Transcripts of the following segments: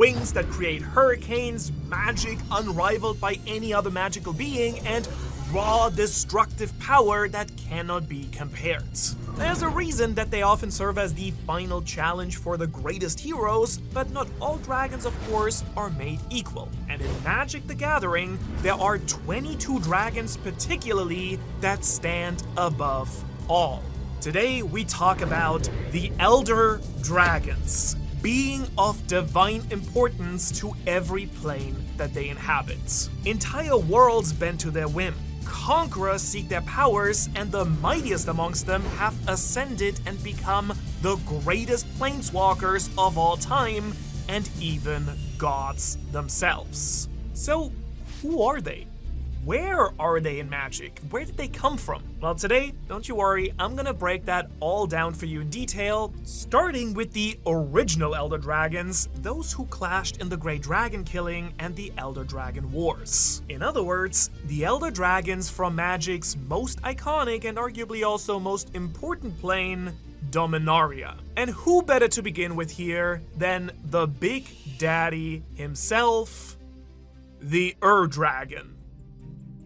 wings that create hurricanes, magic unrivaled by any other magical being, and raw destructive power that cannot be compared. There's a reason that they often serve as the final challenge for the greatest heroes, but not all dragons, of course, are made equal. And in Magic the Gathering, there are 22 dragons particularly that stand above all. Today we talk about the Elder Dragons, being of divine importance to every plane that they inhabit. Entire worlds bend to their whim. Conquerors seek their powers, and the mightiest amongst them have ascended and become the greatest planeswalkers of all time, and even gods themselves. So, who are they? Where are they in Magic? Where did they come from? Well, today, don't you worry, I'm gonna break that all down for you in detail, starting with the original Elder Dragons, those who clashed in the Great Dragon Killing and the Elder Dragon Wars. In other words, the Elder Dragons from Magic's most iconic and arguably also most important plane, Dominaria. And who better to begin with here than the Big Daddy himself, the Dragon.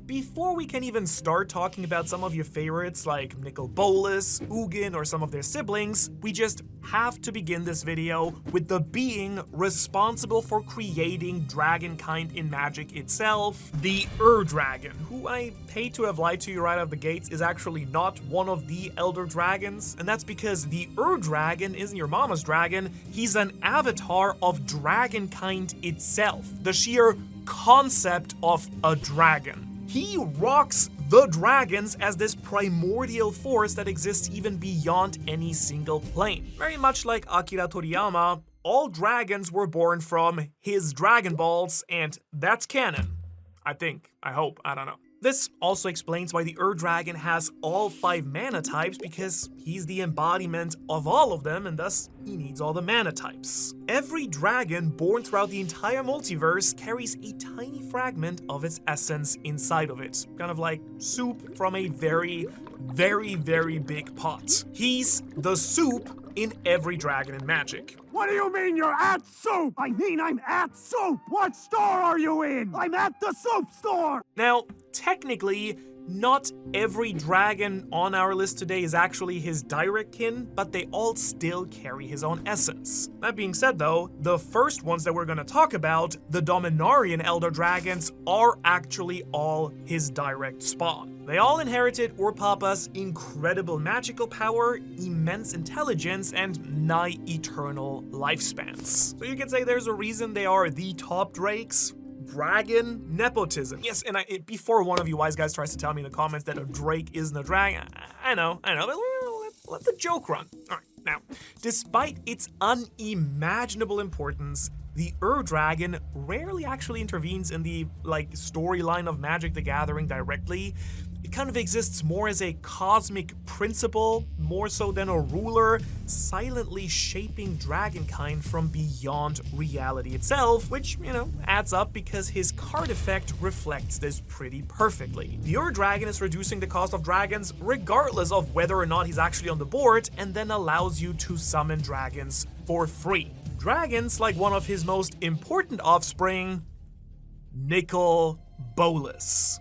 Before we can even start talking about some of your favorites like Nicol Bolas, Ugin, or some of their siblings, we just have to begin this video with the being responsible for creating dragonkind in Magic itself, the Dragon, who I hate to have lied to you right out of the gates is actually not one of the Elder Dragons, and that's because the Dragon isn't your mama's dragon, he's an avatar of dragonkind itself, the sheer concept of a dragon. He rocks the dragons as this primordial force that exists even beyond any single plane. Very much like Akira Toriyama, all dragons were born from his Dragon Balls, and that's canon. I think, I hope, I don't know. This also explains why the Dragon has all 5 mana types, because he's the embodiment of all of them, and thus he needs all the mana types. Every dragon born throughout the entire multiverse carries a tiny fragment of its essence inside of it. Kind of like soup from a very, very, very big pot. He's the soup in every dragon in Magic. What do you mean you're at soup? I mean I'm at soup! What store are you in? I'm at the soup store! Now, technically, not every dragon on our list today is actually his direct kin, but they all still carry his own essence. That being said though, the first ones that we're gonna talk about, the Dominarian Elder Dragons, are actually all his direct spawn. They all inherited Urpapa's incredible magical power, immense intelligence, and nigh eternal lifespans. So you can say there's a reason they are the top drakes. Dragon nepotism. Yes, and before one of you wise guys tries to tell me in the comments that a drake isn't a dragon, I know, but let the joke run. All right, now, despite its unimaginable importance, the Dragon rarely actually intervenes in the, storyline of Magic the Gathering directly. It kind of exists more as a cosmic principle, more so than a ruler, silently shaping dragonkind from beyond reality itself, which, adds up because his card effect reflects this pretty perfectly. The Dragon is reducing the cost of dragons regardless of whether or not he's actually on the board, and then allows you to summon dragons for free. Dragons like one of his most important offspring, Nicol Bolas.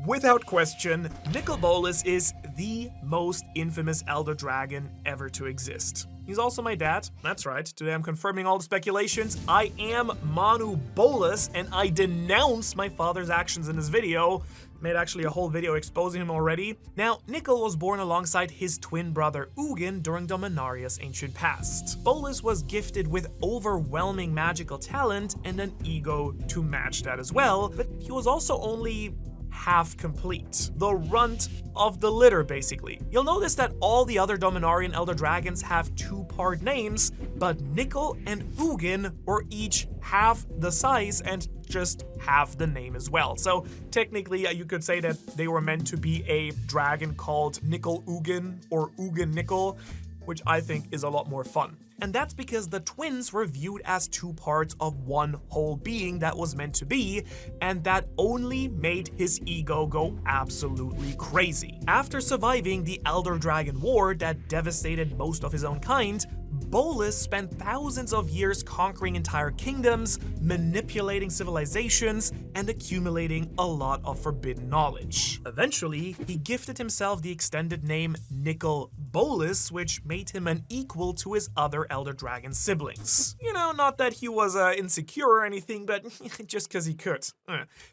Without question, Nicol Bolas is the most infamous Elder Dragon ever to exist. He's also my dad, that's right, today I'm confirming all the speculations. I am Manu Bolas, and I denounce my father's actions in this video. Made actually a whole video exposing him already. Now, Nicol was born alongside his twin brother Ugin during Dominaria's ancient past. Bolas was gifted with overwhelming magical talent and an ego to match that as well, but he was also only half complete. The runt of the litter, basically. You'll notice that all the other Dominarian Elder Dragons have 2-part names, but Nicol and Ugin were each half the size and just half the name as well. So technically, you could say that they were meant to be a dragon called Nicol Ugin or Ugin Nicol, which I think is a lot more fun. And that's because the twins were viewed as 2 parts of one whole being that was meant to be, and that only made his ego go absolutely crazy. After surviving the Elder Dragon War that devastated most of his own kind, Bolas spent thousands of years conquering entire kingdoms, manipulating civilizations, and accumulating a lot of forbidden knowledge. Eventually, he gifted himself the extended name Nicol Bolas, which made him an equal to his other Elder Dragon siblings. You know, not that he was insecure or anything, but just because he could.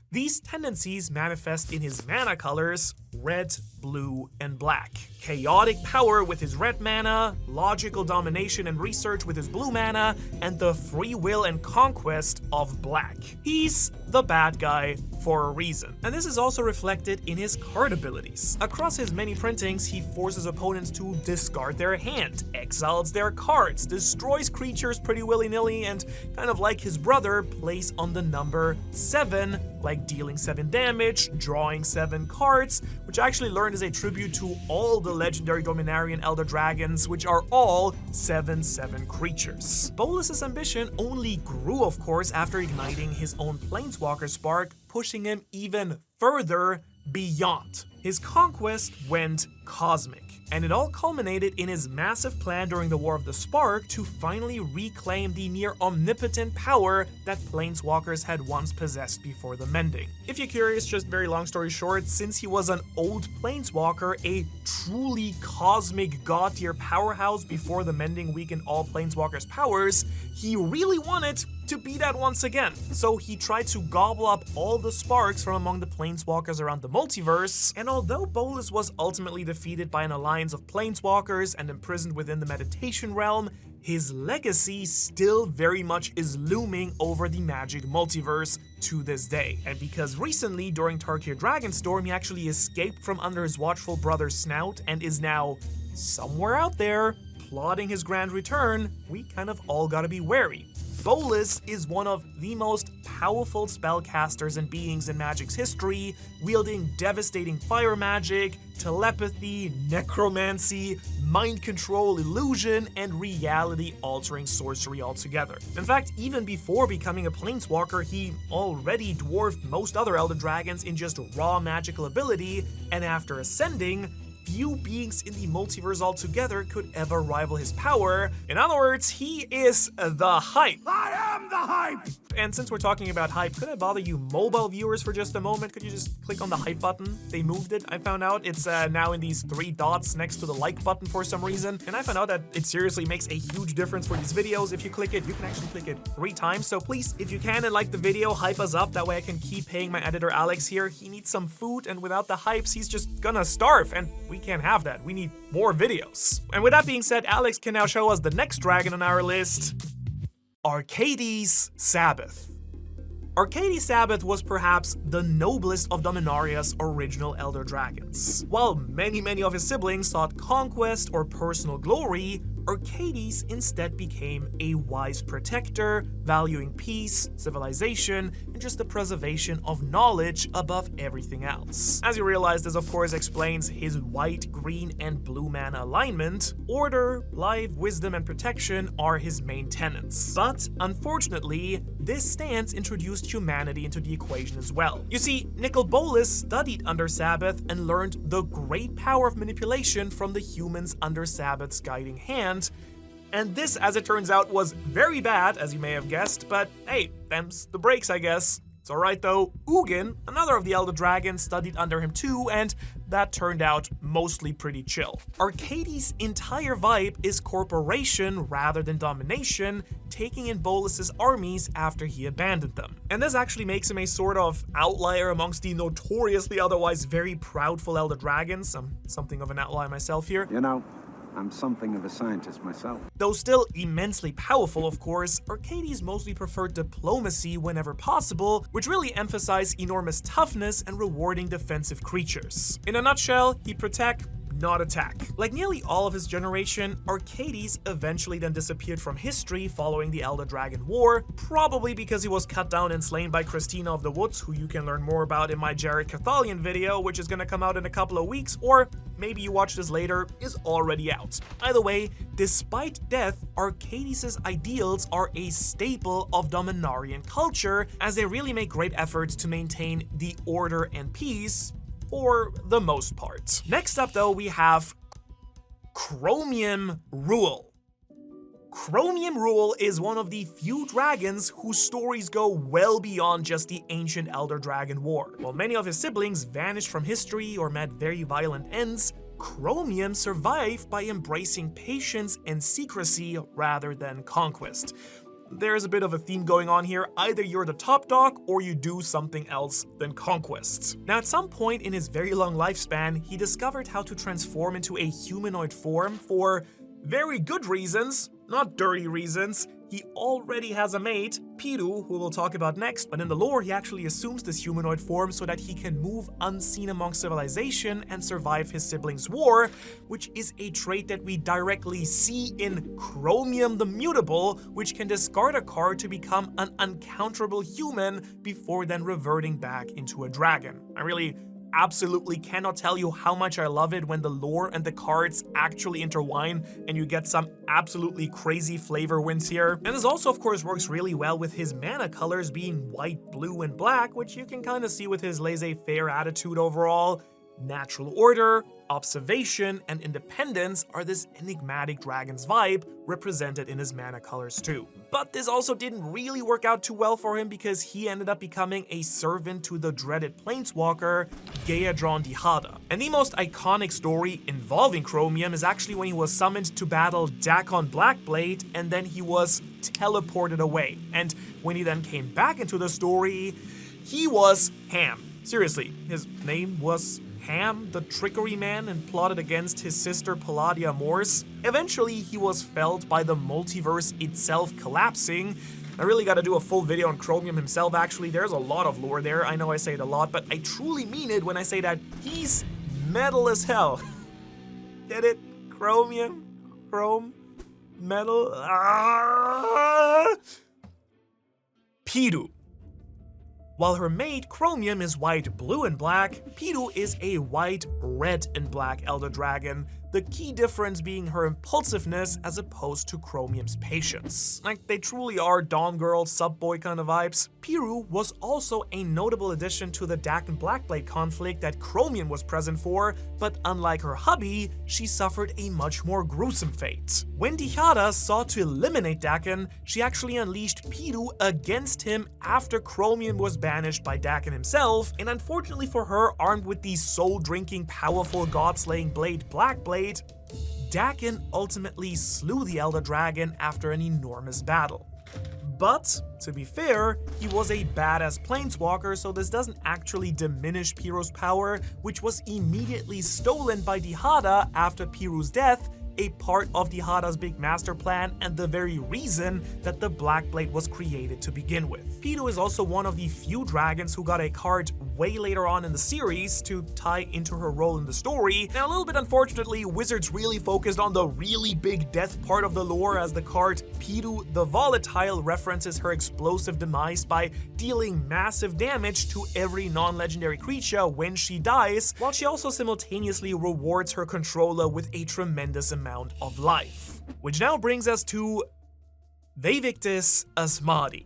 These tendencies manifest in his mana colors, red, blue, and black. Chaotic power with his red mana, logical domination and research with his blue mana, and the free will and conquest of black. He's the bad guy for a reason. And this is also reflected in his card abilities. Across his many printings, he forces opponents to discard their hand, exiles their cards, destroys creatures pretty willy-nilly, and kind of like his brother, plays on the number 7, like dealing 7 damage, drawing 7 cards, which I actually learned is a tribute to all the legendary Dominarian Elder Dragons, which are all 7/7 creatures. Bolas' ambition only grew, of course, after igniting his own Planeswalker spark, pushing him even further beyond. His conquest went cosmic, and it all culminated in his massive plan during the War of the Spark to finally reclaim the near omnipotent power that Planeswalkers had once possessed before the Mending. If you're curious, just very long story short, since he was an old Planeswalker, a truly cosmic god-tier powerhouse before the Mending weakened all Planeswalkers' powers, he really wanted to be that once again. So he tried to gobble up all the sparks from among the Planeswalkers around the multiverse, and although Bolas was ultimately defeated by an alliance of Planeswalkers and imprisoned within the Meditation Realm, his legacy still very much is looming over the Magic multiverse to this day. And because recently, during Tarkir Dragonstorm, he actually escaped from under his watchful brother's snout and is now somewhere out there plotting his grand return, we kind of all gotta be wary. Bolas is one of the most powerful spellcasters and beings in Magic's history, wielding devastating fire magic, telepathy, necromancy, mind control, illusion, and reality-altering sorcery altogether. In fact, even before becoming a Planeswalker, he already dwarfed most other Elder Dragons in just raw magical ability, and after ascending, few beings in the multiverse altogether could ever rival his power. In other words, he is the hype. I am the hype! And since we're talking about hype, could I bother you mobile viewers for just a moment? Could you just click on the hype button? They moved it, I found out. It's now in these 3 dots next to the like button for some reason. And I found out that it seriously makes a huge difference for these videos. If you click it, you can actually click it 3 times. So please, if you can and like the video, hype us up. That way I can keep paying my editor Alex here. He needs some food, and without the hypes, he's just gonna starve. And we can't have that. We need more videos. And with that being said, Alex can now show us the next dragon on our list, Arcavios Sabboth. Arcavios Sabboth was perhaps the noblest of Dominaria's original Elder Dragons. While many of his siblings sought conquest or personal glory, Arcavios instead became a wise protector, valuing peace, civilization, and just the preservation of knowledge above everything else. As you realize, this of course explains his white, green, and blue mana alignment. Order, life, wisdom, and protection are his main tenets. But unfortunately, this stance introduced humanity into the equation as well. You see, Nicol Bolas studied under Sabboth and learned the great power of manipulation from the humans under Sabboth's guiding hand. And this, as it turns out, was very bad, as you may have guessed, but hey, them's the breaks, I guess. It's alright though. Ugin, another of the Elder Dragons, studied under him too, and that turned out mostly pretty chill. Arcavios' entire vibe is corporation rather than domination, taking in Bolas' armies after he abandoned them. And this actually makes him a sort of outlier amongst the notoriously otherwise very proudful Elder Dragons. I'm something of an outlier myself here. You know, I'm something of a scientist myself. Though still immensely powerful, of course, Arcavios mostly preferred diplomacy whenever possible, which really emphasized enormous toughness and rewarding defensive creatures. In a nutshell, he'd protect, not attack. Like nearly all of his generation, Arcavios eventually then disappeared from history following the Elder Dragon War, probably because he was cut down and slain by Christina of the Woods, who you can learn more about in my Jared Cathalion video, which is gonna come out in a couple of weeks, or maybe you watch this later, is already out. Either way, despite death, Arcavios' ideals are a staple of Dominarian culture, as they really make great efforts to maintain the order and peace, for the most part. Next up though, we have Chromium Rhuell. Chromium Rhuell is one of the few dragons whose stories go well beyond just the ancient Elder Dragon War. While many of his siblings vanished from history or met very violent ends, Chromium survived by embracing patience and secrecy rather than conquest. There's a bit of a theme going on here. Either you're the top dog or you do something else than conquests. Now, at some point in his very long lifespan, he discovered how to transform into a humanoid form for very good reasons, not dirty reasons. He already has a mate, Piru, who we'll talk about next, but in the lore he actually assumes this humanoid form so that he can move unseen among civilization and survive his siblings' war, which is a trait that we directly see in Chromium the Mutable, which can discard a card to become an uncounterable human before then reverting back into a dragon. I really absolutely cannot tell you how much I love it when the lore and the cards actually intertwine and you get some absolutely crazy flavor wins here. And this also of course works really well with his mana colors being white, blue, and black, which you can kind of see with his laissez-faire attitude overall. Natural order, observation, and independence are this enigmatic dragon's vibe represented in his mana colors too. But this also didn't really work out too well for him because he ended up becoming a servant to the dreaded planeswalker, Gaedron Dihada. And the most iconic story involving Chromium is actually when he was summoned to battle Dakon Blackblade and then he was teleported away. And when he then came back into the story, he was Ham. Seriously, his name was Ham, the trickery man, and plotted against his sister Palladia Mors. Eventually, he was felled by the multiverse itself collapsing. I really gotta do a full video on Chromium himself, actually. There's a lot of lore there. I know I say it a lot, but I truly mean it when I say that he's metal as hell. Get it? Chromium? Chrome? Metal? Piru. While her mate, Chromium, is white, blue, and black, Piru is a white, red, and black Elder Dragon, the key difference being her impulsiveness as opposed to Chromium's patience. Like, they truly are Dom Girl, Sub-Boy kind of vibes. Piru was also a notable addition to the Dakon Blackblade conflict that Chromium was present for, but unlike her hubby, she suffered a much more gruesome fate. When Dihada sought to eliminate Dakon, she actually unleashed Piru against him after Chromium was banished by Dakon himself, and unfortunately for her, armed with the soul-drinking, powerful, god-slaying blade Blackblade, Dakon ultimately slew the Elder Dragon after an enormous battle. But, to be fair, he was a badass planeswalker, so this doesn't actually diminish Piru's power, which was immediately stolen by Dihada after Piru's death, a part of Dihada's big master plan and the very reason that the Blackblade was created to begin with. Piru is also one of the few dragons who got a card way later on in the series to tie into her role in the story. Now, a little bit unfortunately, Wizards really focused on the really big death part of the lore, as the card Piru the Volatile references her explosive demise by dealing massive damage to every non-legendary creature when she dies, while she also simultaneously rewards her controller with a tremendous amount of life. Which now brings us to Vaevictis Asmadi.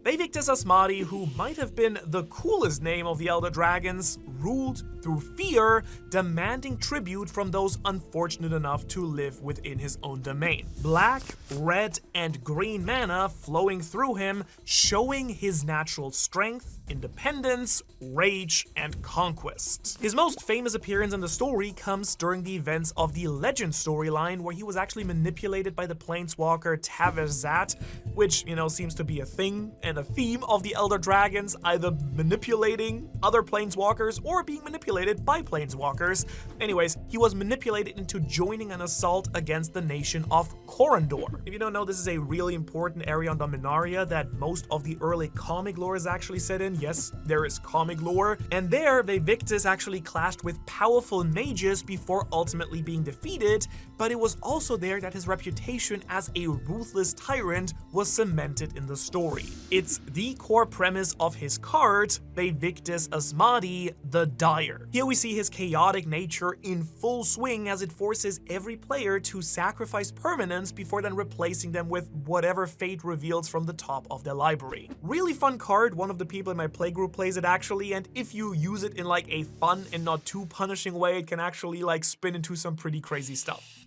Vaevictis Asmadi, who might have been the coolest name of the Elder Dragons, ruled through fear, demanding tribute from those unfortunate enough to live within his own domain. Black, red, and green mana flowing through him, showing his natural strength, independence, rage, and conquest. His most famous appearance in the story comes during the events of the Legend storyline, where he was actually manipulated by the planeswalker Taverzat, which, seems to be a thing and a theme of the Elder Dragons, either manipulating other planeswalkers or being manipulated by planeswalkers. Anyways, he was manipulated into joining an assault against the nation of Corondor. If you don't know, this is a really important area on Dominaria that most of the early comic lore is actually set in. Yes, there is comic lore. And there, Vaevictis actually clashed with powerful mages before ultimately being defeated, but it was also there that his reputation as a ruthless tyrant was cemented in the story. It's the core premise of his card, Vaevictis Asmadi, the Dire. Here we see his chaotic nature in full swing as it forces every player to sacrifice permanents before then replacing them with whatever fate reveals from the top of their library. Really fun card, one of the people in my playgroup plays it actually, and if you use it in like a fun and not too punishing way, it can actually like spin into some pretty crazy stuff.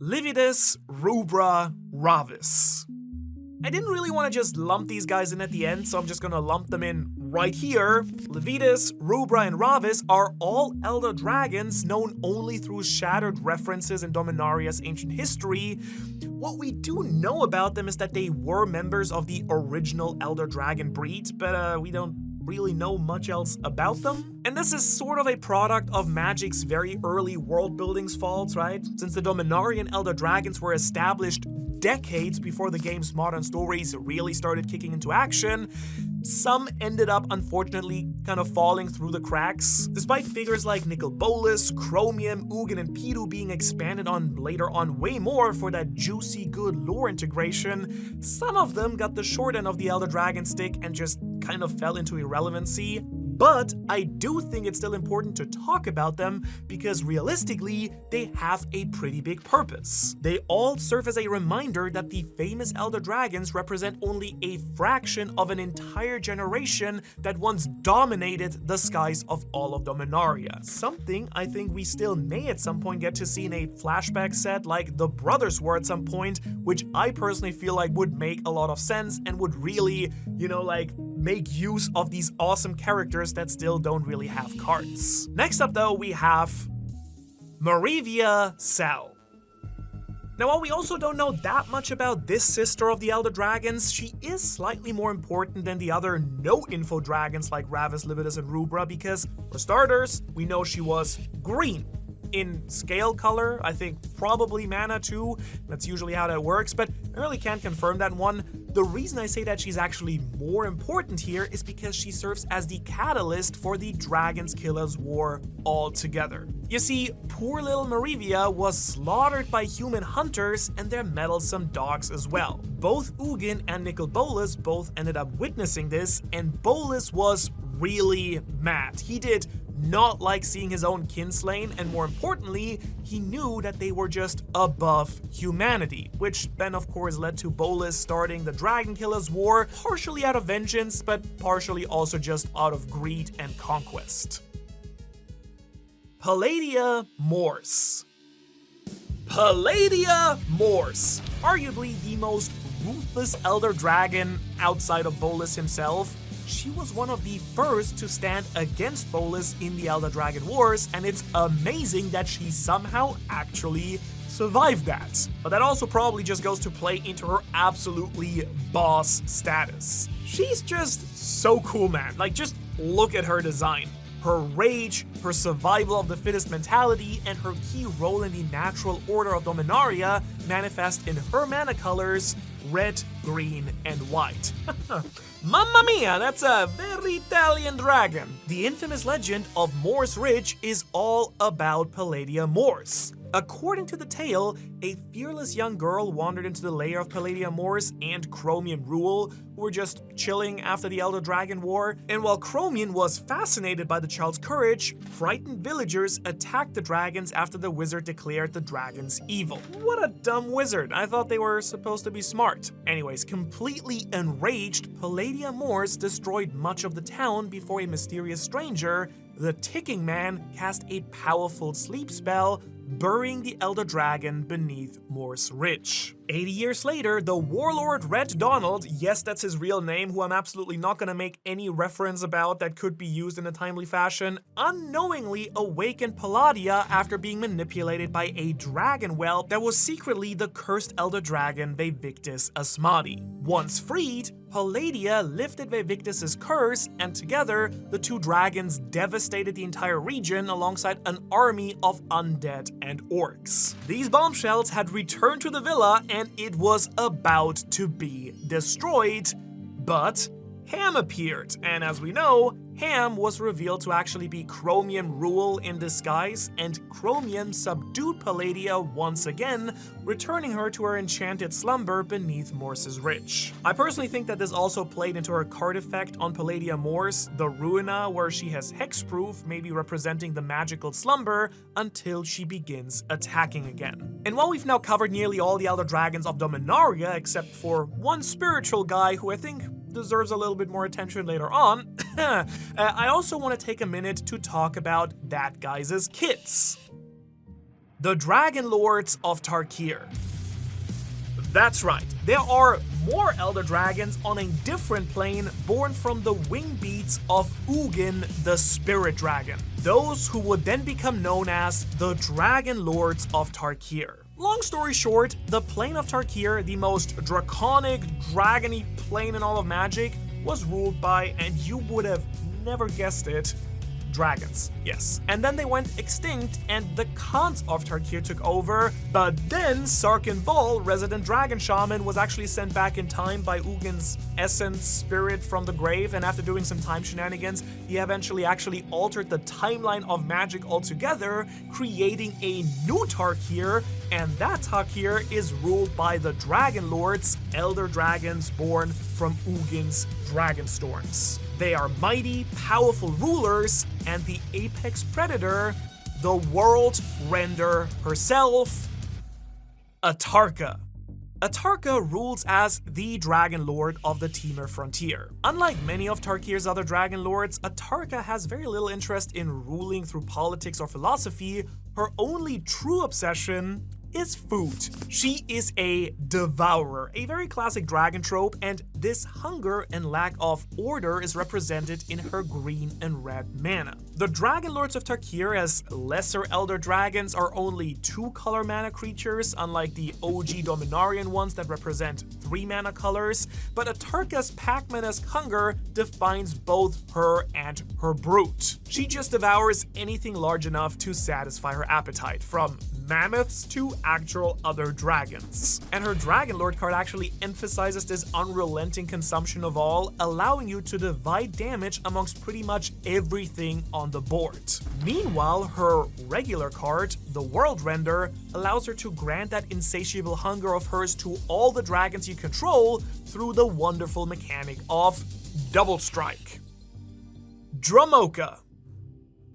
Lividus, Rubra, Ravus. I didn't really want to just lump these guys in at the end, so I'm just gonna lump them in right here. Lividus, Rubra, and Ravus are all Elder Dragons known only through shattered references in Dominaria's ancient history. What we do know about them is that they were members of the original Elder Dragon breed, but we don't really know much else about them. And this is sort of a product of Magic's very early world building's faults, right? Since the Dominarian Elder Dragons were established decades before the game's modern stories really started kicking into action, some ended up, unfortunately, kind of falling through the cracks. Despite figures like Nicol Bolas, Chromium, Ugin, and Piru being expanded on later on way more for that juicy good lore integration, some of them got the short end of the Elder Dragon stick and just kind of fell into irrelevancy. But I do think it's still important to talk about them because realistically, they have a pretty big purpose. They all serve as a reminder that the famous Elder Dragons represent only a fraction of an entire generation that once dominated the skies of all of Dominaria. Something I think we still may at some point get to see in a flashback set like the brothers were at some point, which I personally feel like would make a lot of sense and would really, make use of these awesome characters that still don't really have cards. Next up though, we have Merrevia Sal. Now, while we also don't know that much about this sister of the Elder Dragons, she is slightly more important than the other no-info dragons like Ravus, Lividus, and Rubra because, for starters, we know she was green. In scale color, I think probably mana too. That's usually how that works, but I really can't confirm that one. The reason I say that she's actually more important here is because she serves as the catalyst for the Dragons Killers War altogether. You see, poor little Merrevia was slaughtered by human hunters and their meddlesome dogs as well. Both Ugin and Nicol Bolas both ended up witnessing this, and Bolas was really mad. He did not like seeing his own kin slain, and more importantly, he knew that they were just above humanity, which then of course led to Bolas starting the Dragon Killers War, partially out of vengeance, but partially also just out of greed and conquest. Palladia Mors. Palladia Mors, arguably the most ruthless Elder Dragon outside of Bolas himself. She was one of the first to stand against Bolas in the Elder Dragon Wars, and it's amazing that she somehow actually survived that. But that also probably just goes to play into her absolutely boss status. She's just so cool, man. Just look at her design. Her rage, her survival of the fittest mentality, and her key role in the natural order of Dominaria manifest in her mana colors, red, green, and white. Mamma mia, that's a very Italian dragon. The infamous legend of Mors Ridge is all about Palladia Mors. According to the tale, a fearless young girl wandered into the lair of Palladia Mors and Chromium Rhuell, who were just chilling after the Elder Dragon War, and while Chromium was fascinated by the child's courage, frightened villagers attacked the dragons after the wizard declared the dragons evil. What a dumb wizard, I thought they were supposed to be smart. Anyways, completely enraged, Palladia Mors destroyed much of the town before a mysterious stranger, the Ticking Man, cast a powerful sleep spell, burying the Elder Dragon beneath Mors Ridge. 80 years later, the warlord Red Donald, yes, that's his real name, who I'm absolutely not gonna make any reference about that could be used in a timely fashion, unknowingly awakened Palladia after being manipulated by a dragon whelp that was secretly the cursed Elder Dragon Vaevictis Asmadi. Once freed, Palladia lifted Vaevictis' curse, and together, the two dragons devastated the entire region alongside an army of undead and orcs. These bombshells had returned to the villa and it was about to be destroyed, but Ham appeared, and as we know, Ham was revealed to actually be Chromium Rhuell in disguise, and Chromium subdued Palladia once again, returning her to her enchanted slumber beneath Mors' Ridge. I personally think that this also played into her card effect on Palladia Mors, the Ruina, where she has hexproof, maybe representing the magical slumber, until she begins attacking again. And while we've now covered nearly all the Elder Dragons of Dominaria, except for one spiritual guy who I think deserves a little bit more attention later on, I also want to take a minute to talk about that guy's kids. The Dragonlords of Tarkir. That's right, there are more Elder Dragons on a different plane born from the wing beats of Ugin, the Spirit Dragon. Those who would then become known as the Dragonlords of Tarkir. Long story short, the plane of Tarkir, the most draconic, dragony plane in all of Magic, was ruled by, and you would have never guessed it, dragons, yes. And then they went extinct and the Khans of Tarkir took over, but then Sarkin Vol, resident dragon shaman, was actually sent back in time by Ugin's essence spirit from the grave, and after doing some time shenanigans, he eventually actually altered the timeline of Magic altogether, creating a new Tarkir, and that Tarkir is ruled by the Dragonlords, Elder Dragons born from Ugin's Dragonstorms. They are mighty, powerful rulers, and the apex predator, the World Render herself, Atarka. Atarka rules as the Dragon Lord of the Temur Frontier. Unlike many of Tarkir's other Dragon Lords, Atarka has very little interest in ruling through politics or philosophy. Her only true obsession is food. She is a devourer, a very classic dragon trope, and this hunger and lack of order is represented in her green and red mana. The Dragonlords of Tarkir, as lesser Elder Dragons, are only 2-color mana creatures, unlike the OG Dominarian ones that represent 3 mana colors, but Atarka's Pac-Man-esque hunger defines both her and her brute. She just devours anything large enough to satisfy her appetite, from mammoths to actual other dragons. And her Dragonlord card actually emphasizes this unrelenting consumption of all, allowing you to divide damage amongst pretty much everything on the board. Meanwhile, her regular card, the World Render, allows her to grant that insatiable hunger of hers to all the dragons you control through the wonderful mechanic of Double Strike. Dromoka.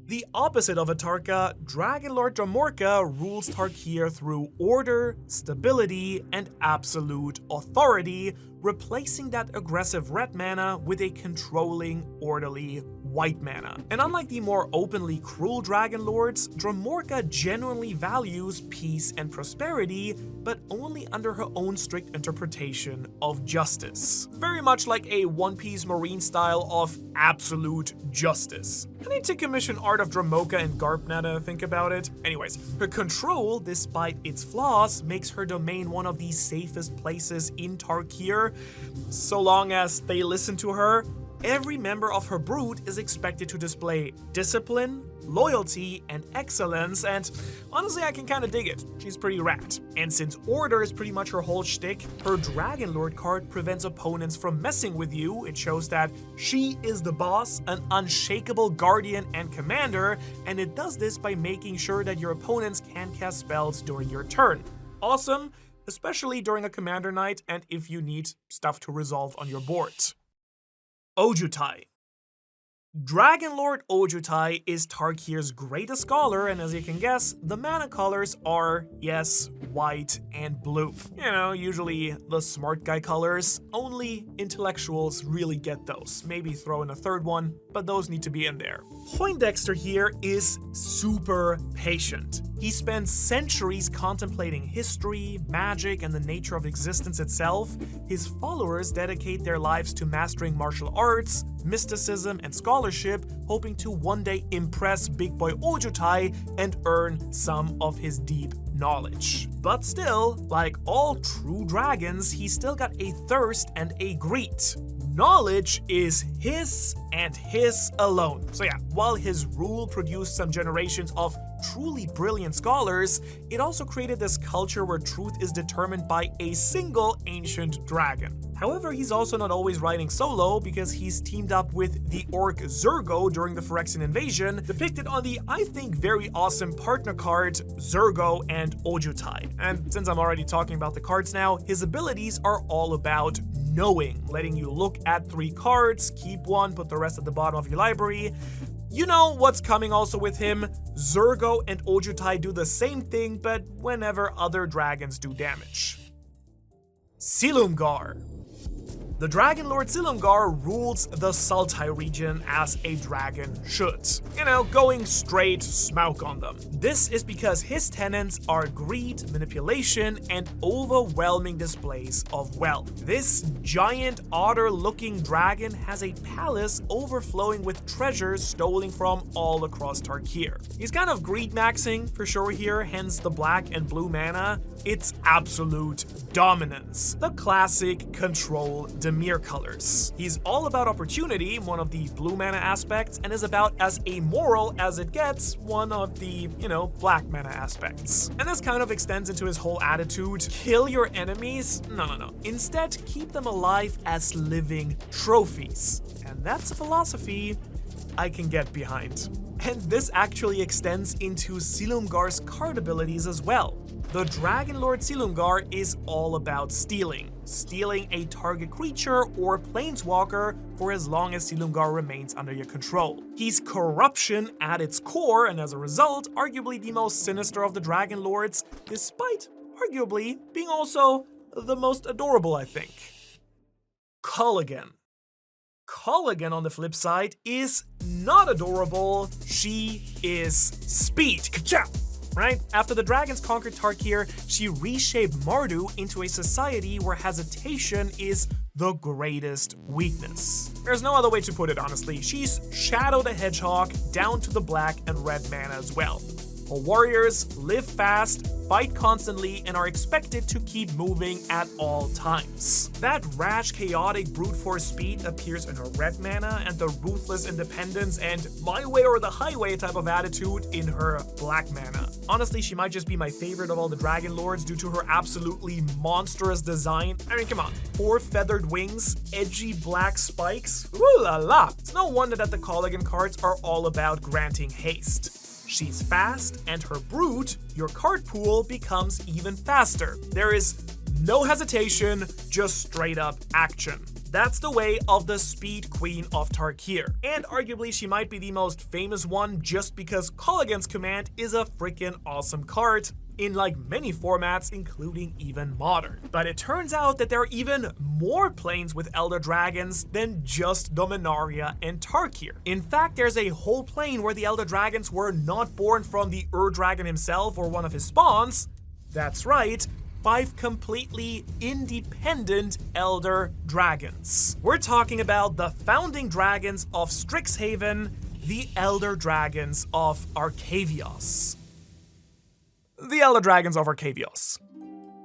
The opposite of Atarka, Dragonlord Dromoka rules Tarkir through order, stability, and absolute authority, replacing that aggressive red mana with a controlling, orderly white mana. And unlike the more openly cruel Dragonlords, Dromoka genuinely values peace and prosperity, but only under her own strict interpretation of justice. Very much like a One Piece Marine style of absolute justice. I need to commission art of Dromoka and Garp now to think about it. Anyways, her control, despite its flaws, makes her domain one of the safest places in Tarkir. So long as they listen to her, every member of her brood is expected to display discipline, loyalty, and excellence, and honestly, I can kinda dig it. She's pretty rad. And since order is pretty much her whole shtick, her Dragonlord card prevents opponents from messing with you. It shows that she is the boss, an unshakable guardian and commander, and it does this by making sure that your opponents can't cast spells during your turn. Awesome, especially during a commander night and if you need stuff to resolve on your board. Ojutai. Dragonlord Ojutai is Tarkir's greatest scholar, and as you can guess, the mana colors are, yes, white and blue. You know, usually the smart guy colors. Only intellectuals really get those. Maybe throw in a third one, but those need to be in there. Poindexter here is super patient. He spends centuries contemplating history, magic, and the nature of existence itself. His followers dedicate their lives to mastering martial arts, mysticism, and scholarship, hoping to one day impress Big Boy Ojutai and earn some of his deep knowledge. But still, like all true dragons, he still got a thirst and a greed. Knowledge is his and his alone. So yeah, while his rule produced some generations of truly brilliant scholars, it also created this culture where truth is determined by a single ancient dragon. However, he's also not always riding solo, because he's teamed up with the orc Zurgo during the Phyrexian invasion, depicted on the, I think, very awesome partner card Zurgo and Ojutai. And since I'm already talking about the cards now, his abilities are all about knowing, letting you look at 3 cards, keep one, put the rest at the bottom of your library. You know what's coming also with him? Zurgo and Ojutai do the same thing, but whenever other dragons do damage. Silumgar. The Dragonlord Silumgar rules the Sultai region as a dragon should. Going straight smaug on them. This is because his tenets are greed, manipulation, and overwhelming displays of wealth. This giant otter-looking dragon has a palace overflowing with treasures stolen from all across Tarkir. He's kind of greed maxing for sure here, hence the black and blue mana. It's absolute dominance, the classic control Dimir colors. He's all about opportunity, one of the blue mana aspects, and is about as amoral as it gets, one of the, black mana aspects. And this kind of extends into his whole attitude: kill your enemies? No. Instead, keep them alive as living trophies. And that's a philosophy I can get behind. And this actually extends into Silumgar's card abilities as well. The Dragonlord Silumgar is all about stealing a target creature or planeswalker for as long as Silumgar remains under your control. He's corruption at its core, and as a result, arguably the most sinister of the Dragonlords, despite arguably being also the most adorable, I think. Kolaghan. Kolaghan, on the flip side, is not adorable. She is speed. Ka-chow! Right? After the dragons conquered Tarkir, she reshaped Mardu into a society where hesitation is the greatest weakness. There's no other way to put it, honestly. She's Shadow the Hedgehog down to the black and red mana as well. Her warriors live fast, fight constantly, and are expected to keep moving at all times. That rash, chaotic brute force speed appears in her red mana, and the ruthless independence and my way or the highway type of attitude in her black mana. Honestly, she might just be my favorite of all the Dragonlords due to her absolutely monstrous design. I mean, come on. 4 feathered wings, edgy black spikes. Ooh la la! It's no wonder that the Kolaghan cards are all about granting haste. She's fast, and her brute, your card pool, becomes even faster. There is no hesitation, just straight up action. That's the way of the Speed Queen of Tarkir. And arguably she might be the most famous one just because Kolaghan's command is a freaking awesome card in many formats, including even modern. But it turns out that there are even more planes with Elder Dragons than just Dominaria and Tarkir. In fact, there's a whole plane where the Elder Dragons were not born from the Dragon himself or one of his spawns. That's right, 5 completely independent Elder Dragons. We're talking about the founding dragons of Strixhaven, the Elder Dragons of Arcavios. The Elder Dragons of Arcavios.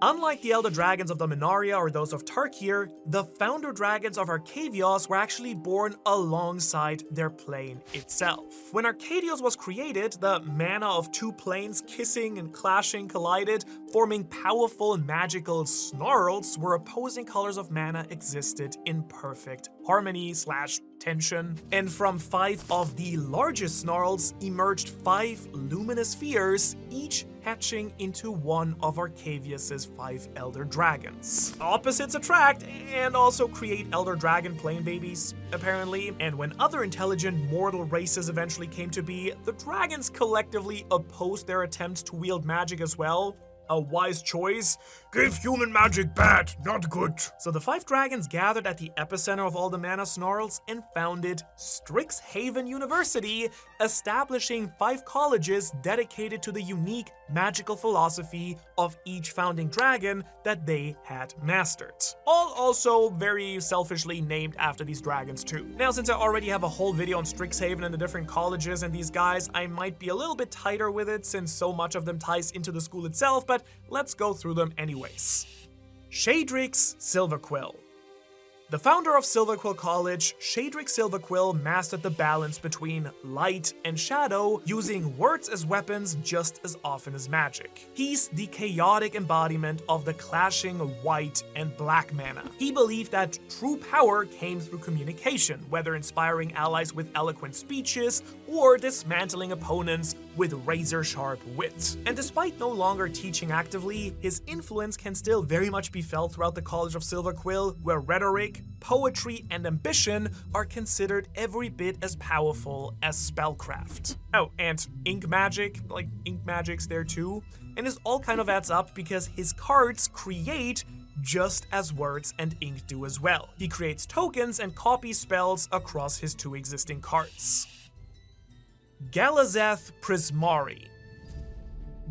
Unlike the Elder Dragons of Dominaria or those of Tarkir, the founder dragons of Arcavios were actually born alongside their plane itself. When Arcavios was created, the mana of 2 planes kissing and clashing collided, forming powerful magical snarls where opposing colors of mana existed in perfect harmony/tension. And from 5 of the largest snarls emerged 5 luminous spheres, each hatching into one of Arcavios' 5 Elder Dragons. Opposites attract and also create Elder Dragon plane babies, apparently. And when other intelligent mortal races eventually came to be, the dragons collectively opposed their attempts to wield magic as well. A wise choice. Give human magic bad, not good. So the 5 dragons gathered at the epicenter of all the mana snarls and founded Strixhaven University, establishing 5 colleges dedicated to the unique magical philosophy of each founding dragon that they had mastered. All also very selfishly named after these dragons too. Now, since I already have a whole video on Strixhaven and the different colleges and these guys, I might be a little bit tighter with it since so much of them ties into the school itself, but let's go through them anyways. Shadrix Silverquill. The founder of Silverquill College, Shadrix Silverquill mastered the balance between light and shadow, using words as weapons just as often as magic. He's the chaotic embodiment of the clashing white and black mana. He believed that true power came through communication, whether inspiring allies with eloquent speeches or dismantling opponents with razor-sharp wit. And despite no longer teaching actively, his influence can still very much be felt throughout the College of Silverquill, where rhetoric, poetry, and ambition are considered every bit as powerful as spellcraft. Oh, and ink magic, ink magic's there too. And this all kind of adds up because his cards create just as words and ink do as well. He creates tokens and copies spells across his 2 existing cards. Galazeth Prismari.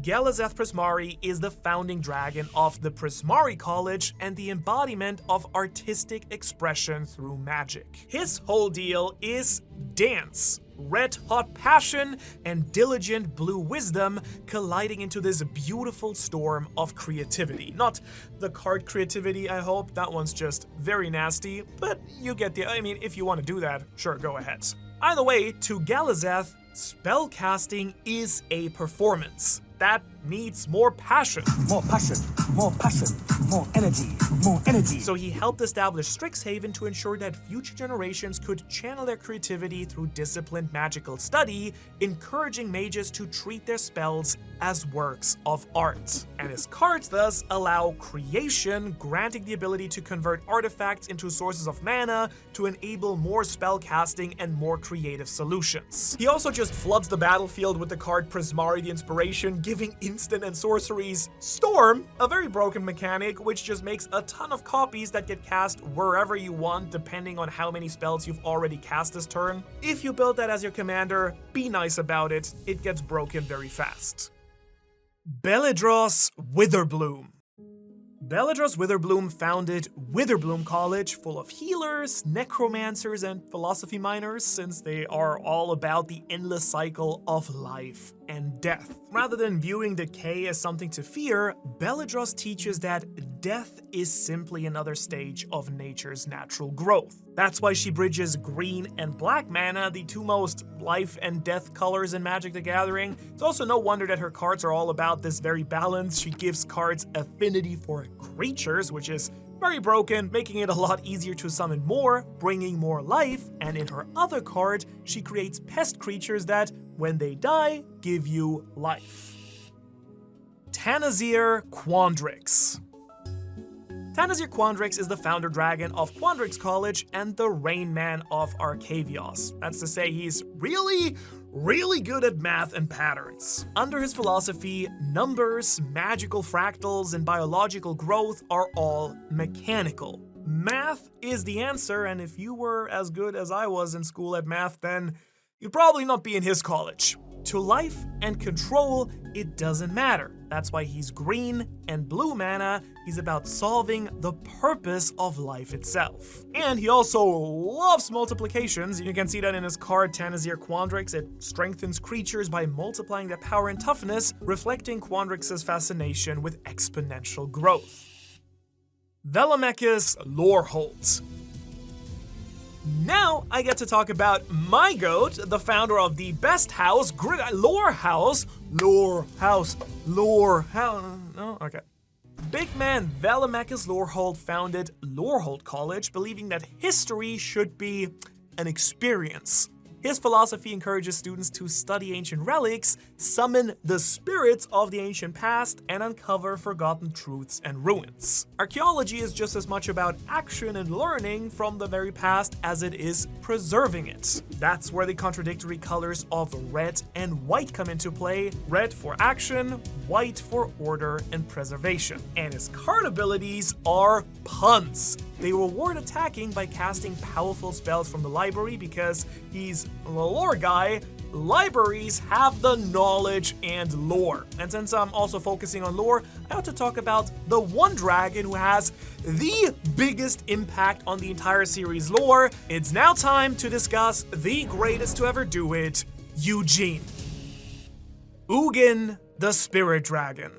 Galazeth Prismari is the founding dragon of the Prismari College and the embodiment of artistic expression through magic. His whole deal is dance, red-hot passion, and diligent blue wisdom colliding into this beautiful storm of creativity. Not the card creativity, I hope. That one's just very nasty, but you get the... I mean, if you want to do that, sure, go ahead. Either way, to Galazeth, spellcasting is a performance that needs more passion. More passion, more passion, more energy, more energy. So he helped establish Strixhaven to ensure that future generations could channel their creativity through disciplined magical study, encouraging mages to treat their spells as works of art. And his cards thus allow creation, granting the ability to convert artifacts into sources of mana to enable more spellcasting and more creative solutions. He also just floods the battlefield with the card Prismari the Inspiration, giving instant and sorceries Storm, a very broken mechanic which just makes a ton of copies that get cast wherever you want depending on how many spells you've already cast this turn. If you build that as your commander, be nice about it, it gets broken very fast. Beledros Witherbloom. Beledros Witherbloom founded Witherbloom College, full of healers, necromancers, and philosophy minors, since they are all about the endless cycle of life and death. Rather than viewing decay as something to fear, Beledros teaches that death is simply another stage of nature's natural growth. That's why she bridges green and black mana, the 2 most life and death colors in Magic the Gathering. It's also no wonder that her cards are all about this very balance. She gives cards affinity for creatures, which is very broken, making it a lot easier to summon more, bringing more life, and in her other card, she creates pest creatures that, when they die, give you life. Tanazir Quandrix. Tanazir Quandrix is the founder dragon of Quandrix College and the Rain Man of Arcavios. That's to say, he's really good at math and patterns. Under his philosophy, numbers, magical fractals, and biological growth are all mechanical. Math is the answer, and if you were as good as I was in school at math, then you'd probably not be in his college. To life and control, it doesn't matter. That's why he's green and blue mana. He's about solving the purpose of life itself. And he also loves multiplications. You can see that in his card Tanazir Quandrix. It strengthens creatures by multiplying their power and toughness, reflecting Quandrix's fascination with exponential growth. Velomachus Lorehold. Now I get to talk about my goat, the founder of the best house, Lore House. No, okay. Big man Velomachus Lorehold founded Lorehold College, believing that history should be an experience. His philosophy encourages students to study ancient relics, summon the spirits of the ancient past, and uncover forgotten truths and ruins. Archaeology is just as much about action and learning from the very past as it is preserving it. That's where the contradictory colors of red and white come into play. Red for action, white for order and preservation. And his card abilities are puns. They reward attacking by casting powerful spells from the library because he's a lore guy. Libraries have the knowledge and lore. And since I'm also focusing on lore, I ought to talk about the one dragon who has the biggest impact on the entire series lore. It's now time to discuss the greatest to ever do it, Ugin. Ugin, the Spirit Dragon.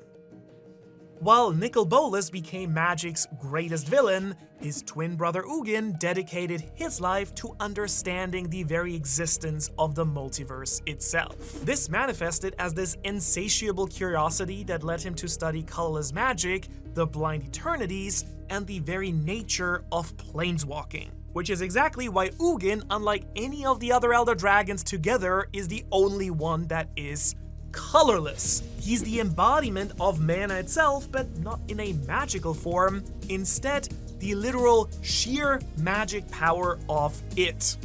While Nicol Bolas became Magic's greatest villain, his twin brother Ugin dedicated his life to understanding the very existence of the multiverse itself. This manifested as this insatiable curiosity that led him to study colorless magic, the blind eternities, and the very nature of planeswalking. Which is exactly why Ugin, unlike any of the other Elder Dragons together, is the only one that is colorless. He's the embodiment of mana itself, but not in a magical form. Instead, the literal sheer magic power of it.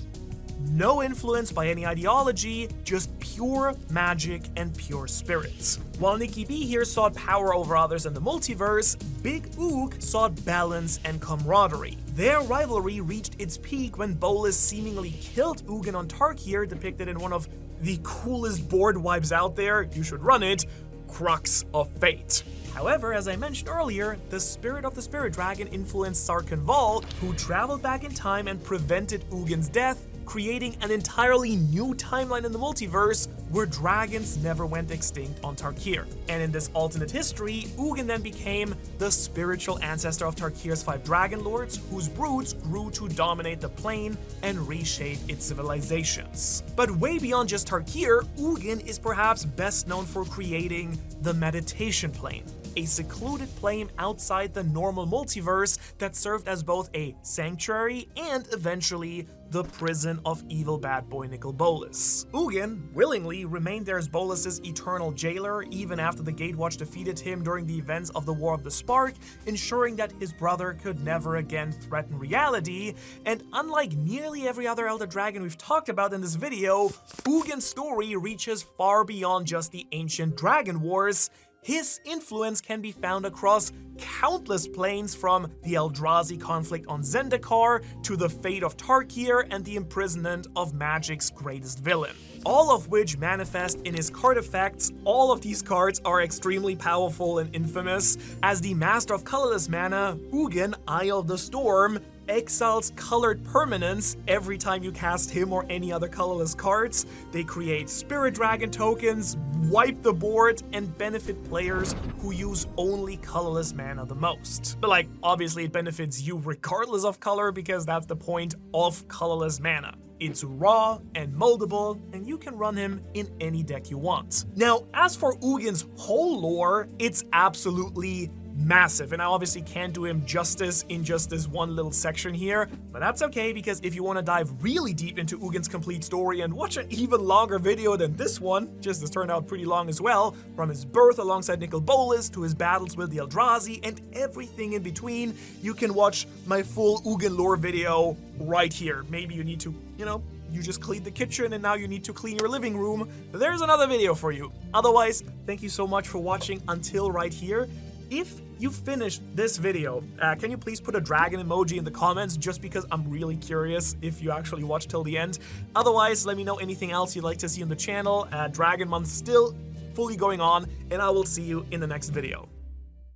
No influence by any ideology, just pure magic and pure spirits. While Nikki B here sought power over others in the multiverse, Big Oog sought balance and camaraderie. Their rivalry reached its peak when Bolas seemingly killed Ugin on Tarkir, depicted in one of the coolest board wipes out there. You should run it. Crux of Fate. However, as I mentioned earlier, the spirit of the Spirit Dragon influenced Sarkhan Vol, who traveled back in time and prevented Ugin's death, creating an entirely new timeline in the multiverse where dragons never went extinct on Tarkir. And in this alternate history, Ugin then became the spiritual ancestor of Tarkir's 5 Dragonlords, whose broods grew to dominate the plane and reshape its civilizations. But way beyond just Tarkir, Ugin is perhaps best known for creating the Meditation Plane, a secluded plane outside the normal multiverse that served as both a sanctuary and eventually the prison of evil bad boy Nicol Bolas. Ugin willingly remained there as Bolas's eternal jailer even after the Gatewatch defeated him during the events of the War of the Spark, ensuring that his brother could never again threaten reality. And unlike nearly every other Elder Dragon we've talked about in this video, Ugin's story reaches far beyond just the ancient Dragon Wars. His influence can be found across countless planes, from the Eldrazi conflict on Zendikar to the fate of Tarkir and the imprisonment of Magic's greatest villain, all of which manifest in his card effects. All of these cards are extremely powerful and infamous. As the Master of Colorless Mana, Ugin, Eye of the Storm, exiles colored permanents every time you cast him or any other colorless cards. They create Spirit Dragon tokens, wipe the board, and benefit players who use only colorless mana the most. But like, obviously it benefits you regardless of color, because that's the point of colorless mana. It's raw and moldable, and you can run him in any deck you want. Now, as for Ugin's whole lore, it's absolutely massive, and I obviously can't do him justice in just this one little section here, but that's okay, because if you want to dive really deep into Ugin's complete story and watch an even longer video than this one, just this turned out pretty long as well, from his birth alongside Nicol Bolas to his battles with the Eldrazi and everything in between, you can watch my full Ugin lore video right here. Maybe you need to, you just cleaned the kitchen and now you need to clean your living room. There's another video for you. Otherwise, thank you so much for watching until right here. If you finished this video, can you please put a dragon emoji in the comments, just because I'm really curious if you actually watched till the end. Otherwise, let me know anything else you'd like to see on the channel. Dragon Month still fully going on, and I will see you in the next video.